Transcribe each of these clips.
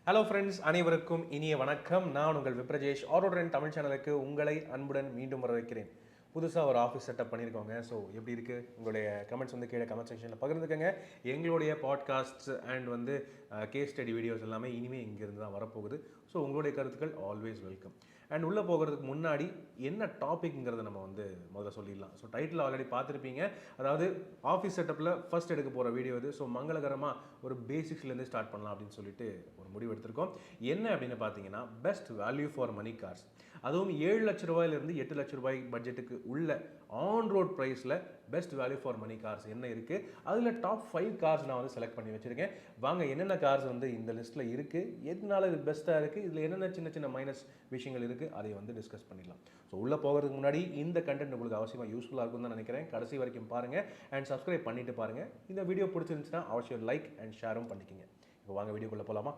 Hello friends, அனைவருக்கும் இனிய வணக்கம். நான் உங்கள் விப்ரஜேஷ். ஆட்டோ ட்ரெண்ட் தமிழ் சேனலுக்கு உங்களை அன்புடன் மீண்டும் வரவேற்கிறேன். புதுசாக ஒரு ஆஃபீஸ் செட்டப் பண்ணியிருக்கோங்க. ஸோ எப்படி இருக்குது உங்களுடைய கமெண்ட்ஸ் கீழே கமெண்ட் செக்ஷனில் பகிர்ந்துக்கங்க. எங்களுடைய podcasts and case study videos எல்லாமே இனிமேல் இங்கேருந்து தான் வரப்போகுது. ஸோ உங்களுடைய கருத்துக்கள் ஆல்வேஸ் வெல்கம். அண்ட் உள்ளே போகிறதுக்கு முன்னாடி என்ன டாபிக்ங்கிறத நம்ம முதல்ல சொல்லிடலாம். ஸோ டைட்டில் ஆல்ரெடி பார்த்துருப்பீங்க. அதாவது ஆஃபீஸ் செட்டப்பில் ஃபர்ஸ்ட் எடுக்க போகிற வீடியோ இது. ஸோ மங்களகரமாக ஒரு பேசிக்ஸ்லேருந்து ஸ்டார்ட் பண்ணலாம் அப்படின்னு சொல்லிட்டு ஒரு முடிவு எடுத்திருக்கோம். என்ன அப்படின்னு பார்த்தீங்கன்னா, best value for money cars, அதுவும் 7 லட்ச ரூபாயிலிருந்து 8 லட்ச ரூபாய் பட்ஜெட்டுக்கு உள்ள ஆன் ரோட் ப்ரைஸில் best value for money cars என்ன இருக்குது, அதில் டாப் 5 கார்ஸ் நான் செலக்ட் பண்ணி வச்சுருக்கேன். வாங்க என்னென்ன கார்ஸ் இந்த லிஸ்ட்டில் இருக்குது, எதனால இது பெஸ்ட்டாக இருக்குது, இதில் என்னென்ன சின்ன சின்ன மைனஸ் விஷயங்கள் இருக்குது, அதை டிஸ்கஸ் பண்ணிடலாம். ஸோ உள்ளே போகிறதுக்கு முன்னாடி இந்த கண்டென்ட் உங்களுக்கு அவசியமாக யூஸ்ஃபுல்லாக இருக்கும்னு தான் நினைக்கிறேன். கடைசி வரைக்கும் பாருங்கள் அண்ட் சப்ஸ்கிரைப் பண்ணிட்டு பாருங்கள். இந்த வீடியோ பிடிச்சிருந்துச்சுன்னா அவசியம் லைக் அண்ட் ஷேரும் பண்ணிக்கோங்க. இப்போ வாங்க வீடியோக்குள்ளே போகலாமா?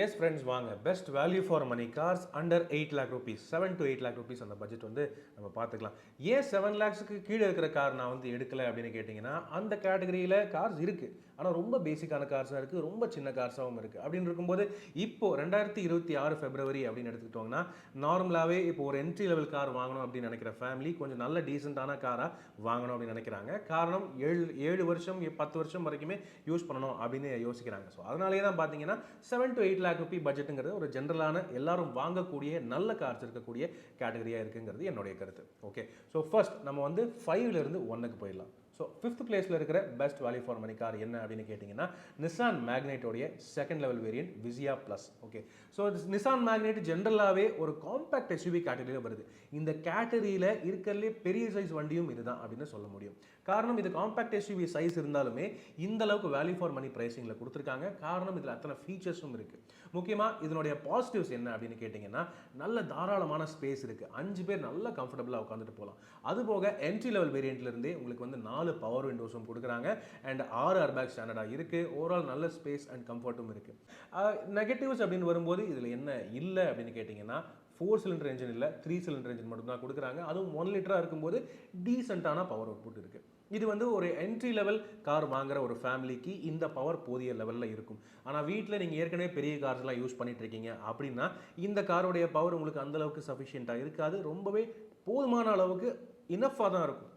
எஸ் ஃப்ரெண்ட்ஸ், வாங்க best value for money cars under 8 lakh rupees, 7 to 8 lakh rupees அந்த பட்ஜெட் நம்ம பார்த்துக்கலாம். ஏன் 7 lakhsக்கு கீழே இருக்கிற கார் நான் எடுக்கலை அப்படின்னு கேட்டிங்கன்னா, அந்த கேட்டகரியில் கார்ஸ் இருக்குது, ஆனால் ரொம்ப பேசிக்கான கார்ஸாக இருக்குது, ரொம்ப சின்ன கார்ஸாகவும் இருக்குது. அப்படின்னு இருக்கும்போது இப்போது 2026 February அப்படின்னு எடுத்துக்கிட்டோம்னா, நார்மலாகவே இப்போ ஒரு என்ட்ரி லெவல் கார் வாங்கணும் அப்படின்னு நினைக்கிற ஃபேமிலி கொஞ்சம் நல்ல டீசெண்டான காராக வாங்கணும் அப்படின்னு நினைக்கிறாங்க. காரணம் 7 வருஷம் 10 வருஷம் வரைக்குமே யூஸ் பண்ணணும் அப்படின்னு யோசிக்கிறாங்க. ஸோ அதனாலே தான் பார்த்தீங்கன்னா 7 to 8 lakh rupee பட்ஜெட்டுங்கிறது ஒரு ஜென்ரலான எல்லாரும் வாங்கக்கூடிய நல்ல கார்ஸ் இருக்கக்கூடிய கேட்டகரியாக இருக்குங்கிறது என்னுடைய கருத்து. ஓகே, ஸோ ஃபர்ஸ்ட் நம்ம 5லேருந்து 1க்கு போயிடலாம். ஸோ 5th பிளேஸில் இருக்கிற best value for money car என்ன அப்படின்னு கேட்டிங்கன்னா, நிசான் மேக்னைட்டோடைய second level variant Visia plus. Okay, so Nissan Magnite ஜென்ரலாகவே ஒரு காம்பேக்ட் எஸ்யூவி கேட்டகரியில் வருது. இந்த கேட்டகரியில் இருக்கிறதுலே பெரிய சைஸ் வண்டியும் இதுதான் அப்படின்னு சொல்ல முடியும். காரணம், இது காம்பேக்ட் எஸ்யூவி சைஸ் இருந்தாலுமே இந்த அளவுக்கு வேல்யூ ஃபார் மணி ப்ரைஸிங்கில் கொடுத்துருக்காங்க. காரணம், இதில் அத்தனை ஃபீச்சர்ஸும் இருக்குது. முக்கியமாக இதனுடைய பாசிட்டிவ்ஸ் என்ன அப்படின்னு கேட்டிங்கன்னா, நல்ல தாராளமான ஸ்பேஸ் இருக்குது, 5 பேர் நல்லா கம்ஃபர்டபுளாக உட்காந்துட்டு போகலாம். அதுபோக என்ட்ரி லெவல் வேரியண்ட்லேருந்தே உங்களுக்கு 4 பவர் விண்டோஸும் கொடுக்குறாங்க அண்ட் 6 ஏர்பேக் ஸ்டாண்டர்டாக இருக்குது. ஓவரால் நல்ல ஸ்பேஸ் அண்ட் கம்ஃபர்ட்டும் இருக்குது. நெகட்டிவ்ஸ் அப்படின்னு வரும்போது இதில் என்ன இல்லை அப்படின்னு கேட்டிங்கன்னா, 4 சிலிண்டர் என்ஜின் இல்லை, 3 சிலிண்டர் என்ஜின் மட்டும்தான் கொடுக்குறாங்க. அதுவும் 1 லிட்டராக இருக்கும்போது டீசெண்டான பவர் அவுட்புட் இருக்குது. இது ஒரு என்ட்ரி லெவல் கார் வாங்குற ஒரு ஃபேமிலிக்கு இந்த பவர் போதிய லெவலில் இருக்கும். ஆனால் வீட்டில் நீங்கள் ஏற்கனவே பெரிய கார்ஸ்லாம் யூஸ் பண்ணிட்டு இருக்கீங்க அப்படின்னா இந்த காரோடைய பவர் உங்களுக்கு அந்தளவுக்கு சஃபிஷியண்ட்டாக இருக்காது. ரொம்பவே போதுமான அளவுக்கு இனஃபாக தான் இருக்கும்.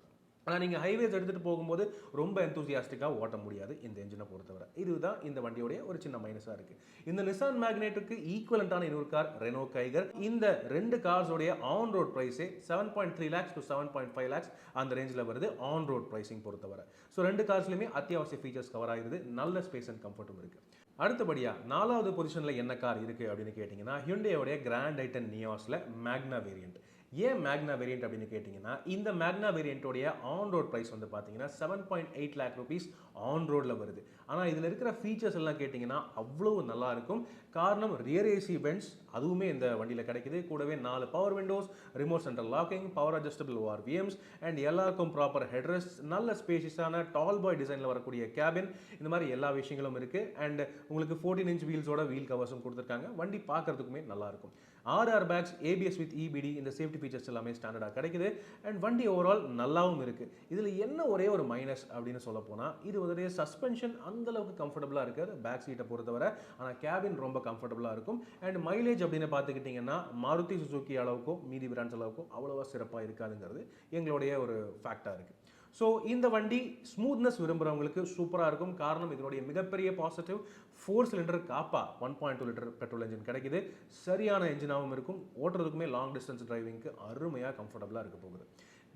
ஆனால் நீங்கள் ஹைவேஸ் எடுத்துகிட்டு போகும்போது ரொம்ப எந்தூசியாஸ்டிக்காக ஓட்ட முடியாது இந்த என்ஜினை பொறுத்தவரை. இதுதான் இந்த வண்டியோடைய ஒரு சின்ன மைனஸாக இருக்குது. இந்த நிசான் மேக்னெட்டுக்கு ஈக்குவலண்டான இன்னொரு கார் ரெனோ கைகர். இந்த 2 கார்ஸோடைய ஆன் ரோட் ப்ரைஸே 7.3 lakhs to 7.5 lakhs அந்த ரேஞ்சில் வருது ஆன் ரோட் ப்ரைஸிங் பொறுத்தவரை. ஸோ 2 கார்ஸ்லையுமே அத்தியாவசிய ஃபீச்சர்ஸ் கவர் ஆகிடுது, நல்ல ஸ்பேஸ் அண்ட் கம்ஃபர்ட்டும் இருக்குது. அடுத்தபடியாக 4வது பொசிஷனில் என்ன கார் இருக்குது அப்படின்னு கேட்டிங்கன்னா, ஹியூண்டாயோடைய கிராண்ட் ஐட்டன் நியாஸில் மேக்னா வேரியண்ட். ஏன் மேக்னா வேரியண்ட் அப்படின்னு கேட்டிங்கன்னா, இந்த மேக்னா வேரியண்ட்டோடைய ஆன் ரோட் ப்ரைஸ் பார்த்தீங்கன்னா 7.8 lakh rupees ஆன் ரோடில் வருது. ஆனால் இதில் இருக்கிற ஃபீச்சர்ஸ் எல்லாம் கேட்டிங்கன்னா அவ்வளோ நல்லா இருக்கும். காரணம், ரியர் ஏசி வென்ட்ஸ் அதுவுமே இந்த வண்டியில் கிடைக்குது. கூடவே 4 power windows, remote central locking, power adjustable ORVMs and எல்லாருக்கும் ப்ராப்பர் ஹெட்ரெஸ்ட், நல்ல ஸ்பேஷியஸான டால் பாய் டிசைனில் வரக்கூடிய கேபின், இந்த மாதிரி எல்லா விஷயங்களும் இருக்குது. அண்ட் உங்களுக்கு 14 inch வீல்ஸோட வீல் கவர்ஸும் கொடுத்துருக்காங்க. வண்டி பார்க்குறதுக்குமே நல்லாயிருக்கும். 6 ஏர்பேக்ஸ், ABS வித் EBD, இந்த சேஃப்டி ஃபீச்சர்ஸ் எல்லாமே ஸ்டாண்டர்டாக கிடைக்குது. அண்ட் வண்டி ஓவரால் நல்லாவும் இருக்குது. இதில் என்ன ஒரே ஒரு மைனஸ் அப்படின்னு சொல்ல போனால், இது சஸ்பென்ஷன் அந்தளவுக்கு கம்ஃபர்டபுளாக இருக்காது பேக் சீட்டை பொறுத்தவரை. ஆனால் கேபின் ரொம்ப கம்ஃபர்டபுளாக இருக்கும். அண்ட் மைலேஜ் அப்படின்னு பார்த்துக்கிட்டிங்கன்னா மாருதி சுசுகி அளவுக்கும் மீதி பிராண்ட்ஸ் அளவுக்கும் அவ்வளோவா சிறப்பாக இருக்காதுங்கிறது எங்களுடைய ஒரு ஃபேக்டாக இருக்குது. ஸோ இந்த வண்டி ஸ்மூத்னஸ் விரும்புகிறவங்களுக்கு சூப்பராக இருக்கும். காரணம், இதனுடைய மிகப்பெரிய பாசிட்டிவ் 4 சிலிண்டர் காப்பா 1.2 லிட்டர் பெட்ரோல் என்ஜின் கிடைக்குது. சரியான என்ஜினாகவும் இருக்கும். ஓட்டுறதுக்குமே லாங் டிஸ்டன்ஸ் டிரைவிங்க்கு அருமையாக கம்ஃபர்டபுளாக இருக்க போகுது.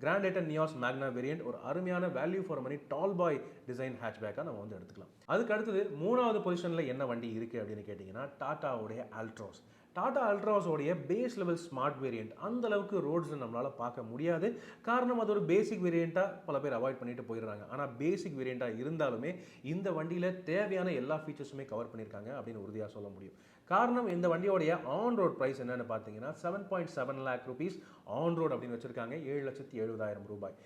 கிராண்ட் ஐட்டன் நியாஸ் மேக்னா வேரியண்ட் ஒரு அருமையான value for money tall boy design ஹேட்ச்பேக்காக நம்ம எடுத்துக்கலாம். அதுக்கு அடுத்தது 3வது பொசிஷனில் என்ன வண்டி இருக்குது அப்படின்னு கேட்டிங்கன்னா, டாட்டாவுடைய ஆல்ட்ராஸ். டாடா அல்ட்ராஸோடைய பேஸ் லெவல் ஸ்மார்ட் வேரியண்ட் அந்த அளவுக்கு ரோட்ஸில் நம்மளால் பார்க்க முடியாது. காரணம், அது ஒரு பேசிக் வேரியண்ட்டாக பல பேர் அவாய்ட் பண்ணிட்டு போயிடுறாங்க. ஆனால் பேசிக் வேரியண்ட்டாக இருந்தாலுமே இந்த வண்டியில் தேவையான எல்லா ஃபீச்சர்ஸுமே கவர் பண்ணியிருக்காங்க அப்படின்னு உறுதியாக சொல்ல முடியும். காரணம், இந்த வண்டியோடைய ஆன் ரோட் ப்ரைஸ் என்னென்னு பார்த்தீங்கன்னா 7.7 lakh rupees ஆன் ரோட் அப்படின்னு வச்சுருக்காங்க, 7,70,000 ரூபாய்.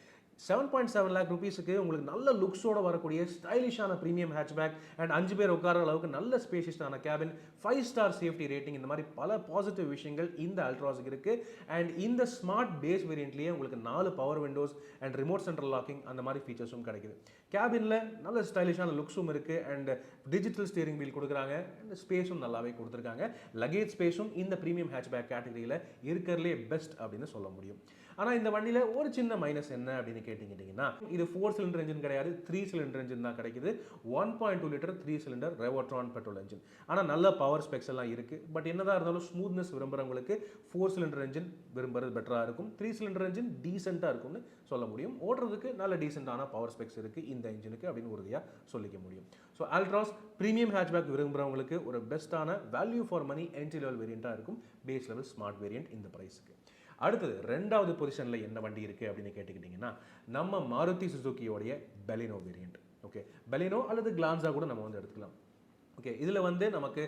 7.7 lakh rupeesக்கு உங்களுக்கு நல்ல லுக்ஸோட வரக்கூடிய ஸ்டைலிஷான ப்ரீமியம் ஹேட்ச்பேக் அண்ட் 5 பேர் உட்கார அளவுக்கு நல்ல ஸ்பேஷியஸான கேபின், 5 ஸ்டார் சேஃப்டி ரேட்டிங், இந்த மாதிரி பல பாசிட்டிவ் விஷயங்கள் இந்த அல்ட்ராஸ்க்கு இருக்கு. அண்ட் இந்த ஸ்மார்ட் பேஸ் வேரியண்ட்லேயே உங்களுக்கு 4 power windows and remote central locking அந்த மாதிரி ஃபீச்சர்ஸும் கிடைக்குது. கேபினில் நல்ல ஸ்டைலிஷான லுக்ஸும் இருக்குது அண்ட் டிஜிட்டல் ஸ்டீரிங் வீல் கொடுக்குறாங்க அண்ட் ஸ்பேஸும் நல்லாவே கொடுத்துருக்காங்க. லக்கேஜ் ஸ்பேஸும் இந்த ப்ரீமியம் ஹேட்ச்பேக் கேட்டகரியில் இருக்கிறதுலே பெஸ்ட் அப்படின்னு சொல்ல முடியும். ஆனால் இந்த வண்டியில் ஒரு சின்ன மைனஸ் என்ன அப்படின்னு கேட்டிங்கன்னா, இது 4 சிலிண்டர் என்ஜின் கிடையாது, 3 சிலிண்டர் என்ஜின் தான் கிடைக்குது. 1.2 litre 3 cylinder Revotron petrol engine. ஆனால் நல்ல பவர் ஸ்பெக்ஸ் எல்லாம் இருக்குது. பட் என்னதான் இருந்தாலும் ஸ்மூத்னஸ் விரும்புகிறவங்களுக்கு 4 சிலிண்டர் என்ஜின் விரும்புறது பெட்டராக இருக்கும். 3 சிலிண்டர் என்ஜின் டீசெண்டாக இருக்கும்னு சொல்ல முடியும். ஓட்டுறதுக்கு நல்ல டீசெண்டான பவர் ஸ்பெக்ஸ் இருக்குது இந்த என்ஜினுக்கு அப்படின்னு உறுதியாக சொல்லிக்க முடியும். ஸோ அல்ட்ராஸ் ப்ரீமியம் ஹேட்ச்பேக் விரும்புகிறவங்களுக்கு ஒரு பெஸ்ட்டான value for money entry level வேரியண்ட்டாக இருக்கும். பேஸ் லெவல் ஸ்மார்ட் வேரியண்ட் இந்த ப்ரைஸுக்கு. அடுத்தது 2வது பொசிஷனில் என்ன வண்டி இருக்குது அப்படின்னு கேட்டுக்கிட்டிங்கன்னா, நம்ம மாருதி சுசுக்கியோடைய பெலினோ வேரியண்ட். ஓகே, பெலினோ அல்லது கிளான்ஸா கூட நம்ம வந்து எடுத்துக்கலாம். ஓகே, இதில் வந்து நமக்கு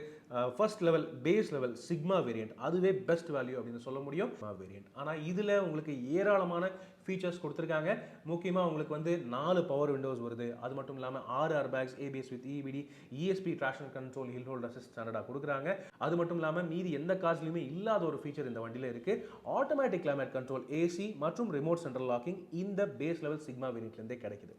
first level base level Sigma variant, அதுவே பெஸ்ட் வேல்யூ அப்படின்னு சொல்ல முடியும் வேரியண்ட். ஆனால் இதில் உங்களுக்கு ஏராளமான ஃபீச்சர்ஸ் கொடுத்துருக்காங்க. முக்கியமாக உங்களுக்கு வந்து 4 பவர் விண்டோஸ் வருது. அது மட்டும் இல்லாமல் 6 airbags, ABS with EBD, ESP traction control, hill hold assist ஸ்டாண்டர்டாக கொடுக்குறாங்க. அது மட்டும் இல்லாமல் மீதி எந்த கார்ஸ்லையுமே இல்லாத ஒரு ஃபீச்சர் இந்த வண்டியில் இருக்குது. ஆட்டோமேட்டிக் கிளைமேட் கண்ட்ரோல், ஏசி மற்றும் ரிமோட் சென்ட்ரல் லாக்கிங் இந்த பேஸ் லெவல் சிக்மா வேரியண்ட்லேருந்தே கிடைக்குது.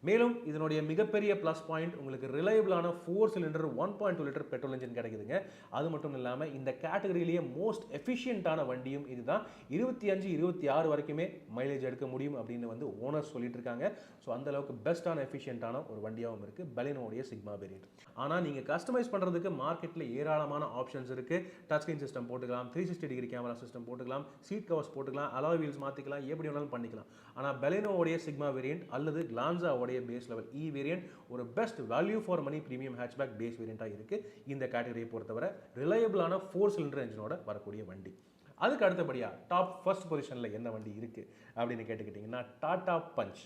மேலும் இதனுடைய மிகப்பெரிய ப்ளஸ் பாயிண்ட் உங்களுக்கு ரிலையபிளான 4 சிலிண்டர் 1.2 லிட்டர் பெட்ரோல் இன்ஜின் கிடைக்குதுங்க. அது மட்டும் இல்லாமல் இந்த கேட்டகரியிலேயே மோஸ்ட் எஃபிஷியன்ட்டான வண்டியும் இதுதான். 25-26 வரைக்குமே மைலேஜ் எடுக்க முடியும் அப்படின்னு வந்து ஓனர் சொல்லிட்டு இருக்காங்க. ஸோ அந்த அளவுக்கு பெஸ்ட்டான எஃபிஷியன்ட்டான ஒரு வண்டியாகவும் இருக்குது பெலினோடைய சிக்மா வேரியண்ட். ஆனால் நீங்கள் கஸ்டமைஸ் பண்ணுறதுக்கு மார்க்கெட்டில் ஏராளமான ஆப்ஷன்ஸ் இருக்குது. டச் ஸ்க்ரீன் சிஸ்டம் போட்டுக்கலாம், 360 டிகிரி கேமரா சிஸ்டம் போட்டுக்கலாம், சீட் கவர்ஸ் போட்டுக்கலாம், அலாய் வீல்ஸ் மாற்றிக்கலாம், எப்படி வேணாலும் பண்ணிக்கலாம். ஆனால் பெலினோடைய சிக்மா வேரியண்ட் அல்லது கிளான்ஸாவோட பேஸ் லெவல் இ வேரியண்ட் ஒரு best value for money premium hatchback base வேரியண்டாக இருக்குது இந்த கேட்டகரியை பொறுத்தவரை. ரிலையபிளான 4 சிலிண்டர் என்ஜினோட வரக்கூடிய வண்டி. அதுக்கு அடுத்தபடியாக டாப் ஃபர்ஸ்ட் பொசிஷனில் என்ன வண்டி இருக்குது அப்படின்னு கேட்டுக்கிட்டிங்கன்னா, டாடா பஞ்ச்.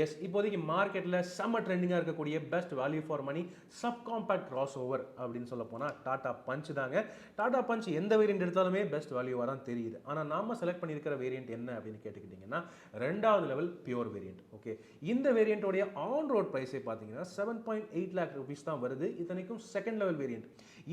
எஸ், இப்போதைக்கு மார்க்கெட்டில் செம்ம ட்ரெண்டிங்காக இருக்கக்கூடிய best value for money sub compact crossover அப்படின்னு சொல்ல போனால் டாடா பஞ்ச் தாங்க. டாடா பஞ்ச் எந்த வேரியண்ட் எடுத்தாலுமே பெஸ்ட் வேல்யூவாக தான் தெரியுது. ஆனால் நாம செலக்ட் பண்ணியிருக்கிற வேரியண்ட் என்ன அப்படின்னு கேட்டுக்கிட்டிங்கன்னா, 2வது லெவல் பியூர் வேரியண்ட். ஓகே, இந்த வேரியண்ட்டோடைய ஆன் ரோட் ப்ரைஸே பார்த்தீங்கன்னா 7.8 lakh rupees தான் வருது. இத்தனைக்கும் செகண்ட் லெவல் வேரியண்ட்.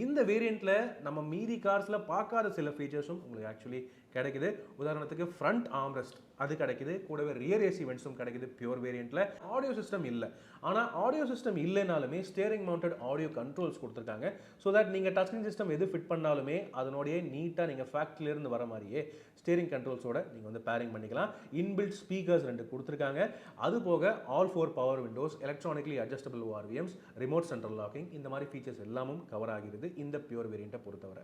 இந்த வேரியண்ட்டில் நம்ம மீதி கார்ஸில் பார்க்காத சில ஃபீச்சர்ஸும் உங்களுக்கு ஆக்சுவலி கிடைக்குது. உதாரணத்துக்கு ஃப்ரண்ட் ஆர்ம்ரெஸ்ட் அது கிடைக்குது, கூடவே ரியர் ஏசி வென்ட்ஸும் கிடைக்குது பியூர் வேரியண்ட்டில். ஆடியோ சிஸ்டம் இல்லை. ஆனால் ஆடியோ சிஸ்டம் இல்லைனாலுமே ஸ்டேரிங் மவுண்டட் ஆடியோ கண்ட்ரோல்ஸ் கொடுத்துருக்காங்க. ஸோ தட் நீங்கள் டச் ஸ்க்ரீன் சிஸ்டம் எது ஃபிட் பண்ணாலுமே அதனுடைய நீட்டாக நீங்கள் ஃபேக்ட்ரியிலேருந்து வர மாதிரியே ஸ்டேரிங் கண்ட்ரோல்ஸோட நீங்கள் வந்து பேரிங் பண்ணிக்கலாம். இன்பில்ட் ஸ்பீக்கர்ஸ் 2 கொடுத்துருக்காங்க. அது போக all 4 power windows, electronically adjustable ORVMs, remote central locking, இந்த மாதிரி ஃபீச்சர்ஸ் எல்லாமும் கவர் ஆகிறது இந்த பியூர் வேரியண்ட்டை பொறுத்தவரை.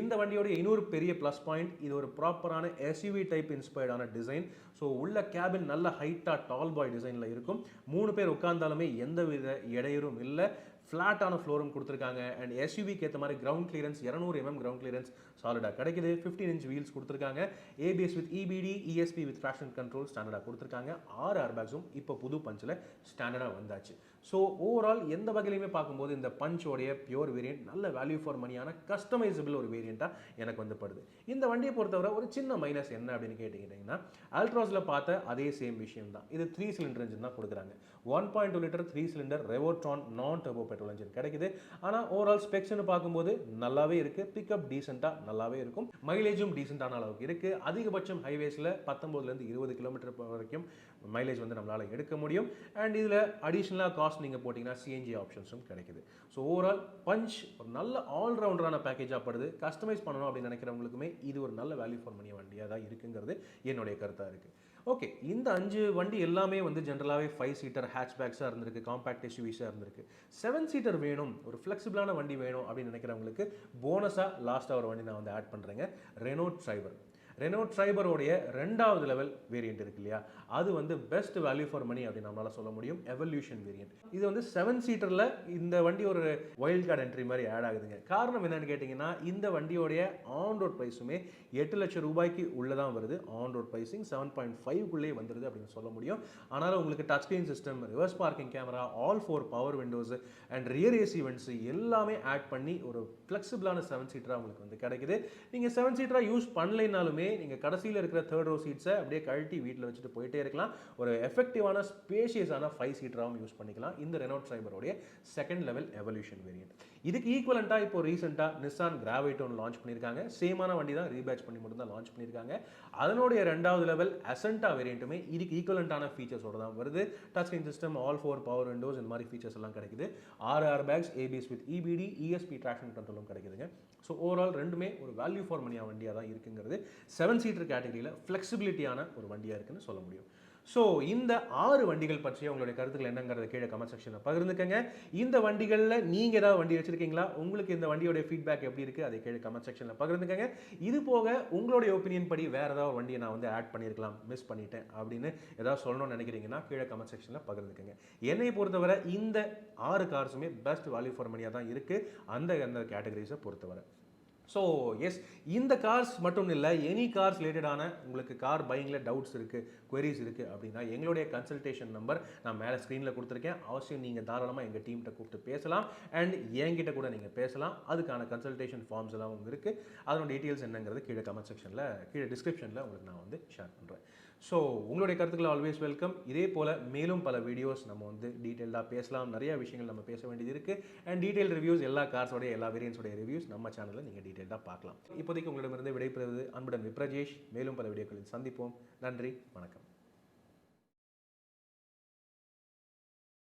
இந்த வண்டியோட இன்னொரு பெரிய ப்ளஸ் பாயிண்ட், இது ஒரு ப்ராப்பரான எஸ்யூவி டைப் இன்ஸ்பயர்டான டிசைன். ஸோ உள்ள கேபின் நல்ல ஹைட்டாக டால் பாய் டிசைனில் இருக்கும். 3 பேர் உட்கார்ந்தாலுமே எந்த வித இடையூறும் இல்லை. ஃப்ளாட்டான ஃப்ளோரும் கொடுத்துருக்காங்க. அண்ட் எஸ்யூவிக்கு ஏற்ற மாதிரி ground clearance 200 mm ground clearance சாலிடாக கிடைக்குது. 15-inch வீல்ஸ் கொடுத்துருக்காங்க. ABS with EBD, ESP with traction control ஸ்டாண்டர்டாக கொடுத்துருக்காங்க. 6 ஏர்பேக்ஸும் இப்போ புது பஞ்சில் ஸ்டாண்டர்டாக வந்தாச்சு. ஸோ ஓவரால் எந்த வகையிலுமே பார்க்கும்போது இந்த பஞ்சோடைய பியூர் வேரியண்ட் நல்ல வேல்யூ ஃபார் மணியான கஸ்டமைசபிள் ஒரு வேரியண்ட்டாக எனக்கு வந்து படுது. இந்த வண்டியை பொறுத்தவரை ஒரு சின்ன மைனஸ் என்ன அப்படின்னு கேட்டிங்கன்னா, அல்ட்ராஸில் பார்த்த அதே சேம் விஷயம் தான். இது 3 சிலிண்டர் இன்ஜின் தான் கொடுக்குறாங்க. 1.2 லிட்டர் 3 சிலிண்டர் ரெவோட்ரான் நான் டர்போ பெட்ரோல் இன்ஜின் கிடைக்குது. ஆனால் ஓவரால் ஸ்பெக்ஸ்னு பார்க்கும்போது நல்லாவே இருக்குது. பிக்கப் டீசெண்டாக நல்லாவே இருக்கும். மைலேஜும் டீசெண்டான அளவுக்கு இருக்குது. அதிகபட்சம் ஹைவேஸில் 19 20 கிலோமீட்டர் வரைக்கும் மைலேஜ் வந்து நம்மளால் எடுக்க முடியும். அண்ட் இதில் அடிஷ்னலாக காஸ்ட் நீங்கள் போட்டிங்கன்னா சிஎன்ஜி ஆப்ஷன்ஸும் கிடைக்குது. ஸோ ஓவரால் பஞ்ச் ஒரு நல்ல ஆல்ரவுண்டரான பேக்கேஜாக படுது. கஸ்டமைஸ் பண்ணணும் அப்படின்னு நினைக்கிறவங்களுக்குமே இது ஒரு நல்ல வேல்யூ ஃபார் மணி வண்டியாக தான் இருக்குங்கிறது என்னுடைய கருத்தாக இருக்குது. ஓகே, இந்த 5 வண்டி எல்லாமே வந்து ஜென்ரலாகவே 5 சீட்டர் ஹேட்ச்பேக்ஸாக இருந்திருக்கு, காம்பேக்ட் எஸ்யூவிஸாக இருந்திருக்கு. 7 சீட்டர் வேணும், ஒரு ஃப்ளெக்சிபிளான வண்டி வேணும் அப்படின்னு நினைக்கிறவங்களுக்கு போனஸாக லாஸ்ட்டாக ஒரு வண்டி நான் வந்து ஆட் பண்ணுறேங்க. Reno Triber. ரெனோ ட்ரைபரோடைய 2வது லெவல் வேரியண்ட் இருக்கு இல்லையா, அது வந்து பெஸ்ட் வேல்யூ ஃபார் மணி அப்படின்னு நம்மளால சொல்ல முடியும். Evolution variant. இது வந்து 7 சீட்டரில் இந்த வண்டி ஒரு வைல்ட் கார்டு என்ட்ரி மாதிரி ஆட் ஆகுதுங்க. காரணம் என்னன்னு கேட்டிங்கன்னா, இந்த வண்டியோடைய ஆன் ரோட் ப்ரைஸுமே 8 லட்சம் ரூபாய்க்கு உள்ளே தான் வருது. ஆன் ரோட் ப்ரைஸிங் 7.5க்குள்ளே வந்துடுது அப்படின்னு சொல்ல முடியும். ஆனாலும் உங்களுக்கு touch screen system, reverse parking camera, all 4 power windows and rear AC vents எல்லாமே ஆட் பண்ணி ஒரு ஃப்ளெக்சிபிளான 7 சீட்டராக உங்களுக்கு வந்து கிடைக்குது. நீங்கள் 7 சீட்டராக யூஸ் பண்ணலைனாலுமே எல்லாமே நீங்கள் கடைசியில் இருக்கிற தேர்ட் ரோ சீட்ஸை அப்படியே கழட்டி வீட்டில் வச்சுட்டு போயிட்டே இருக்கலாம். ஒரு எஃபெக்டிவான ஸ்பேஷியஸான 5 சீட்டராகவும் யூஸ் பண்ணிக்கலாம் இந்த ரெனால்ட் ட்ரைபரோடைய செகண்ட் லெவல் எவல்யூஷன் வேரியன்ட். இதுக்கு ஈக்குவலண்ட்டாக இப்போ ரீசெண்டாக நிசான் கிராவைட் ஒன்று லான்ச் பண்ணியிருக்காங்க. சேமான வண்டி தான் ரீபேட்ச் பண்ணி மட்டும் தான் லான்ச் பண்ணியிருக்காங்க. அதனுடைய ரெண்டாவது லெவல் அசென்டா வேரியண்ட்டுமே இதுக்கு ஈக்குவலண்ட்டான ஃபீச்சர்ஸோட தான் வருது. Touch screen system, all 4 power windows, இந்த மாதிரி ஃபீச்சர்ஸ் எல்லாம் கிடைக்குது. 6 airbags, ABS with EBD, ESP traction கண்ட்ரோலும் கிடைக்குதுங்க. ஸோ ஓவரால் ரெண்டுமே ஒரு வேல்யூ ஃபார் மணியாக வண்டியாக தான் இருக்குங்கிறது 7 சீட்டர் கேட்டகரியில் ஃப்ளெக்சிபிலிட்டியான ஒரு வண்டியாக இருக்குன்னு சொல்ல முடியும். ஸோ இந்த 6 வண்டிகள் பற்றிய உங்களுடைய கருத்துக்கள் என்னங்கிறத கீழே கமெண்ட் செக்ஷனில் பகிர்ந்துக்கங்க. இந்த வண்டிகளில் நீங்கள் ஏதாவது வண்டி வச்சிருக்கீங்களா? உங்களுக்கு இந்த வண்டியோட ஃபீட்பேக் எப்படி இருக்குது அதை கீழே கமெண்ட் செக்ஷனில் பகிர்ந்துக்கங்க. இது போக உங்களுடைய ஒப்பீனியன் படி வேறு ஏதாவது வண்டியை நான் வந்து ஆட் பண்ணியிருக்கலாம், மிஸ் பண்ணிட்டேன் அப்படின்னு ஏதாவது சொல்லணும்னு நினைக்கிறீங்கன்னா கீழே கமெண்ட் செக்ஷனில் பகிர்ந்துக்கங்க. என்னை பொறுத்தவரை இந்த 6 கார்ஸுமே பெஸ்ட் வேல்யூ ஃபார் மணியாக தான் இருக்குது அந்த கேட்டகரிஸை பொறுத்தவரை. ஸோ எஸ், இந்த கார்ஸ் மட்டும் இல்லை, எனி கார்ஸ் ரிலேட்டடான உங்களுக்கு கார் பையிங்கில் டவுட்ஸ் இருக்குது, குவரிஸ் இருக்குது அப்படின்னா எங்களுடைய கன்சல்டேஷன் நம்பர் நான் மேலே ஸ்க்ரீனில் கொடுத்துருக்கேன். அவசியம் நீங்கள் தாராளமாக எங்கள் டீம்கிட்ட கூப்பிட்டு பேசலாம். அண்ட் என்கிட்ட கூட நீங்கள் பேசலாம். அதுக்கான கன்சல்டேஷன் ஃபார்ம்ஸ் எல்லாம் இருக்குது. அதனோட டீட்டெயில்ஸ் என்னங்கிறது கீழே கமெண்ட் செக்ஷனில், கீழே டிஸ்கிரிப்ஷனில் உங்களுக்கு நான் வந்து ஷேர் பண்ணுறேன். ஸோ உங்களுடைய கருத்துக்களை ஆல்வேஸ் வெல்கம். இதே போல் மேலும் பல வீடியோஸ் நம்ம வந்து டீட்டெயில்டாக பேசலாம். நிறைய விஷயங்கள் நம்ம பேச வேண்டியது இருக்குது. அண்ட் டீட்டெயில் ரிவ்யூஸ், எல்லா கார்ஸோடைய எல்லா வேரியன்ஸோடைய ரிவ்யூஸ் நம்ம சேனலில் நீங்கள் டீட்டெயில்டாக பார்க்கலாம். இப்போதைக்கு உங்களிடமிருந்து விடைபெறுவது அன்புடன் விப்ரஜேஷ். மேலும் பல வீடியோக்களில் சந்திப்போம். நன்றி, வணக்கம்.